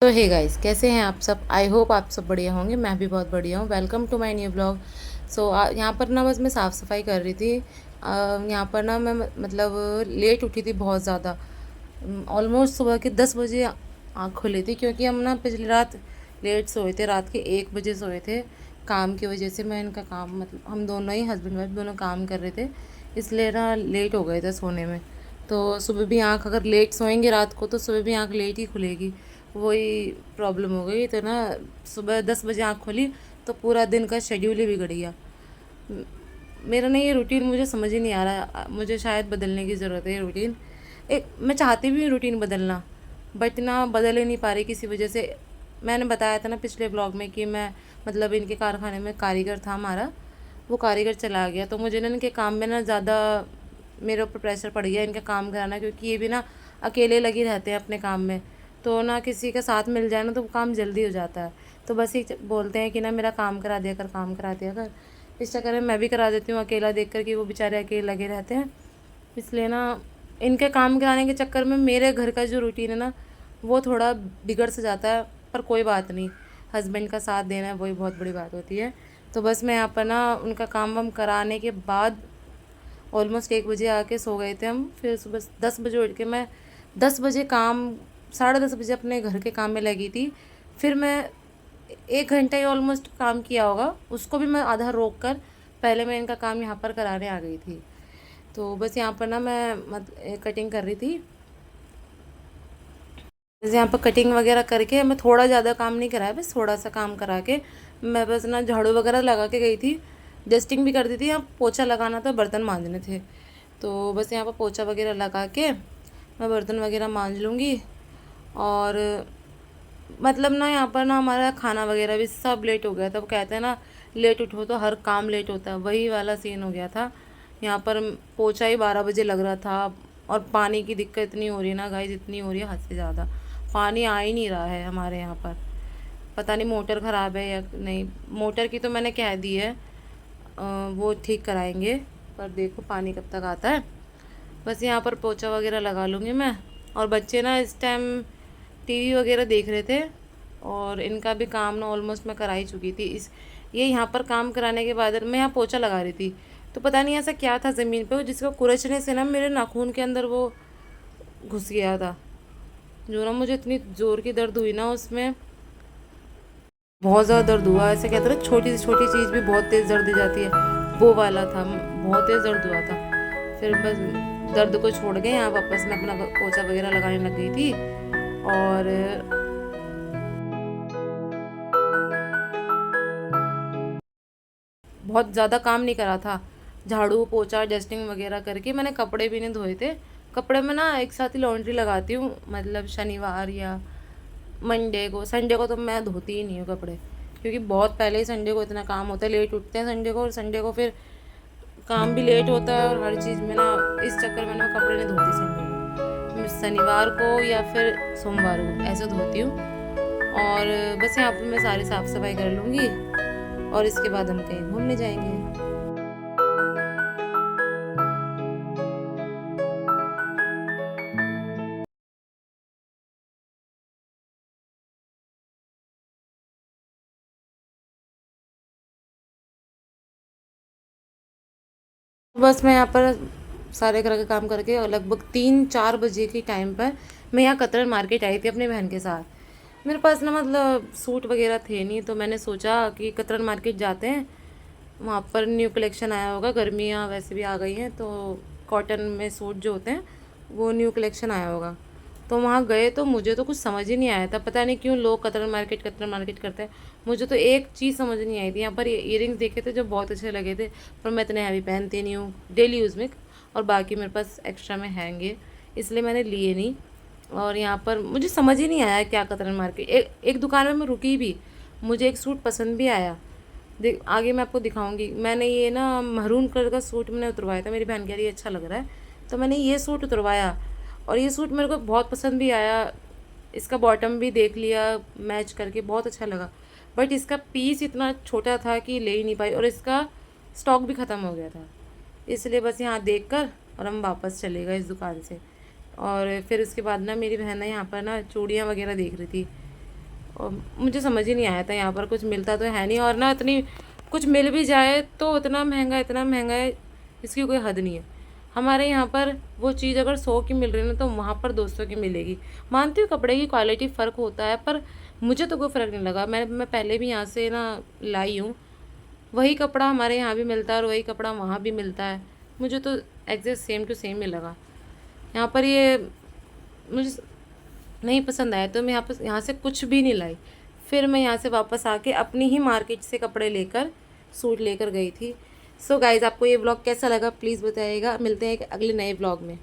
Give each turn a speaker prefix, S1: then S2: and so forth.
S1: तो hey guys, कैसे हैं आप सब। आई होप आप सब बढ़िया होंगे। मैं भी बहुत बढ़िया हूँ। Welcome to my new blog. यहाँ पर ना बस मैं साफ़ सफाई कर रही थी। यहाँ पर ना मैं मतलब लेट उठी थी बहुत ज़्यादा। ऑलमोस्ट सुबह के 10 बजे आँख खुली थी, क्योंकि हम ना पिछली रात लेट सोए थे। रात के 1 बजे सोए थे। काम की वजह से मैं इनका काम मतलब हम दोनों ही हस्बैंड वाइफ दोनों काम कर रहे थे, इसलिए ना लेट हो गए थे सोने में। तो सुबह भी आँख अगर लेट सोएंगे रात को तो सुबह भी आँख लेट ही खुलेगी। वही प्रॉब्लम हो गई तो ना सुबह 10 बजे आँख खोली तो पूरा दिन का शेड्यूल ही बिगड़ गया। मेरा ना ये रूटीन मुझे समझ ही नहीं आ रहा। मुझे शायद बदलने की ज़रूरत है ये रूटीन। एक मैं चाहती भी हूँ रूटीन बदलना, बट ना बदल ही नहीं पा रही किसी वजह से। मैंने बताया था ना पिछले ब्लॉग में कि मैं मतलब इनके कारखाने में कारीगर था हमारा, वो कारीगर चला गया। तो मुझे ना इनके काम में ना ज़्यादा मेरे ऊपर प्रेशर पड़ गया इनका काम कराना, क्योंकि ये भी ना अकेले लगे रहते हैं अपने काम में। तो ना किसी का साथ मिल जाए ना तो काम जल्दी हो जाता है। तो बस ये बोलते हैं कि ना मेरा काम करा दिया कर, काम करा दिया कर। इस चक्कर में मैं भी करा देती हूँ अकेला देख कर कि वो बेचारे अकेले लगे रहते हैं। इसलिए ना इनके काम कराने के चक्कर में मेरे घर का जो रूटीन है ना वो थोड़ा बिगड़ से जाता है। पर कोई बात नहीं, हस्बैंड का साथ देना है वही बहुत बड़ी बात होती है। तो बस मैं यहाँ पर ना उनका काम वाम कराने के बाद ऑलमोस्ट 1 बजे आके सो गए थे हम। फिर सुबह 10 बजे उठ के मैं 10 बजे काम 10:30 बजे अपने घर के काम में लगी थी। फिर मैं 1 घंटा ही ऑलमोस्ट काम किया होगा, उसको भी मैं आधा रोक कर पहले मैं इनका काम यहाँ पर कराने आ गई थी। तो बस यहाँ पर ना मैं कटिंग कर रही थी। जैसे यहाँ पर कटिंग वगैरह करके मैं थोड़ा ज़्यादा काम नहीं कराया, बस थोड़ा सा काम करा के मैं बस ना झाड़ू वगैरह लगा के गई थी। डस्टिंग भी कर दी थी, यहाँ पोछा लगाना था, बर्तन मांजने थे। तो बस यहाँ पर पोछा वगैरह लगा के मैं बर्तन वगैरह मांज लूँगी। और मतलब ना यहाँ पर ना हमारा खाना वगैरह भी सब लेट हो गया था। वो कहते हैं ना लेट उठो तो हर काम लेट होता है, वही वाला सीन हो गया था। यहाँ पर पोछा ही 12 बजे लग रहा था। और पानी की दिक्कत इतनी हो रही है ना गाइस, इतनी हो रही है हद से ज़्यादा। पानी आ ही नहीं रहा है हमारे यहाँ पर। पता नहीं मोटर ख़राब है या नहीं। मोटर की तो मैंने कह दी है, वो ठीक कराएंगे। पर देखो पानी कब तक आता है। बस यहाँ पर पोछा वगैरह लगा लूँगी मैं। और बच्चे ना इस टाइम टीवी वगैरह देख रहे थे। और इनका भी काम ना ऑलमोस्ट मैं करा ही चुकी थी। इस ये यहाँ पर काम कराने के बाद मैं यहाँ पोछा लगा रही थी। तो पता नहीं ऐसा क्या था ज़मीन पे जिसको कुरचने से ना मेरे नाखून के अंदर वो घुस गया था। जो ना मुझे इतनी ज़ोर की दर्द हुई ना उसमें, बहुत ज़्यादा दर्द हुआ। ऐसे कहते हैं छोटी से छोटी चीज़ भी बहुत तेज़ दर्द दी जाती है, वो वाला था। बहुत तेज़ दर्द हुआ था। फिर बस दर्द को छोड़ के यहाँ वापस मैं अपना पोछा वगैरह लगाने लग गई थी। और बहुत ज़्यादा काम नहीं करा था। झाड़ू पोछा डस्टिंग वगैरह करके मैंने कपड़े भी नहीं धोए थे। कपड़े में ना एक साथ ही लॉन्ड्री लगाती हूँ, मतलब शनिवार या मंडे को। संडे को तो मैं धोती ही नहीं हूँ कपड़े, क्योंकि बहुत पहले ही संडे को इतना काम होता है। लेट उठते हैं संडे को, और संडे को फिर काम भी लेट होता है और हर चीज़ में ना इस चक्कर में ना कपड़े नहीं धोती संडे को। मैं शनिवार को या फिर सोमवार को ऐसे धोती हूँ। और बस यहाँ पर मैं सारी साफ़ सफाई कर लूँगी और इसके बाद हम कहीं घूमने जाएंगे। बस मैं यहाँ पर सारे घर का काम करके और लगभग 3-4 बजे के टाइम पर मैं यहाँ कतरन मार्केट आई थी अपनी बहन के साथ। मेरे पास ना मतलब सूट वगैरह थे नहीं, तो मैंने सोचा कि कतरन मार्केट जाते हैं। वहाँ पर न्यू कलेक्शन आया होगा, गर्मियाँ वैसे भी आ गई हैं तो कॉटन में सूट जो होते हैं वो न्यू कलेक्शन आया होगा। तो वहाँ गए तो मुझे तो कुछ समझ ही नहीं आया था। पता नहीं क्यों लोग कतरन मार्केट करते हैं। मुझे तो एक चीज़ समझ नहीं आई थी। यहाँ पर इयरिंग्स देखे थे जो बहुत अच्छे लगे थे, पर मैं इतने हैवी पहनती नहीं हूँ डेली यूज़ में। और बाकी मेरे पास एक्स्ट्रा में हैंगे, इसलिए मैंने लिए नहीं। और यहाँ पर मुझे समझ ही नहीं आया क्या कतरन मार्केट। एक दुकान में मैं रुकी भी, मुझे एक सूट पसंद भी आया। देख आगे मैं आपको दिखाऊंगी। मैंने ये ना महरून कलर का सूट मैंने उतरवाया था, मेरी बहन कह रही है अच्छा लग रहा है, तो मैंने ये सूट उतरवाया। और ये सूट मेरे को बहुत पसंद भी आया। इसका बॉटम भी देख लिया मैच करके, बहुत अच्छा लगा। बट इसका पीस इतना छोटा था कि ले ही नहीं पाई, और इसका स्टॉक भी ख़त्म हो गया था। इसलिए बस यहाँ देख कर और हम वापस चले गए इस दुकान से। और फिर उसके बाद ना मेरी बहन ना यहाँ पर ना चूड़ियाँ वगैरह देख रही थी। और मुझे समझ ही नहीं आया था, यहाँ पर कुछ मिलता तो है नहीं, और ना इतनी कुछ मिल भी जाए तो इतना महंगा है, इसकी कोई हद नहीं है। हमारे यहाँ पर वो चीज़ अगर 100 की मिल रही है ना, तो वहाँ पर 200 की मिलेगी। मानती हूँ कपड़े की क्वालिटी फ़र्क होता है, पर मुझे तो कोई फ़र्क नहीं लगा। मैं पहले भी यहाँ से ना लाई हूँ, वही कपड़ा हमारे यहाँ भी मिलता है और वही कपड़ा वहाँ भी मिलता है। मुझे तो एग्जैक्ट सेम टू सेम ही लगा। यहाँ पर ये मुझे नहीं पसंद आया, तो मैं यहाँ से कुछ भी नहीं लाई। फिर मैं यहाँ से वापस आके अपनी ही मार्केट से कपड़े लेकर सूट लेकर गई थी। सो गाइज़, आपको ये व्लॉग कैसा लगा प्लीज़ बताइएगा। मिलते हैं एक अगले नए व्लॉग में।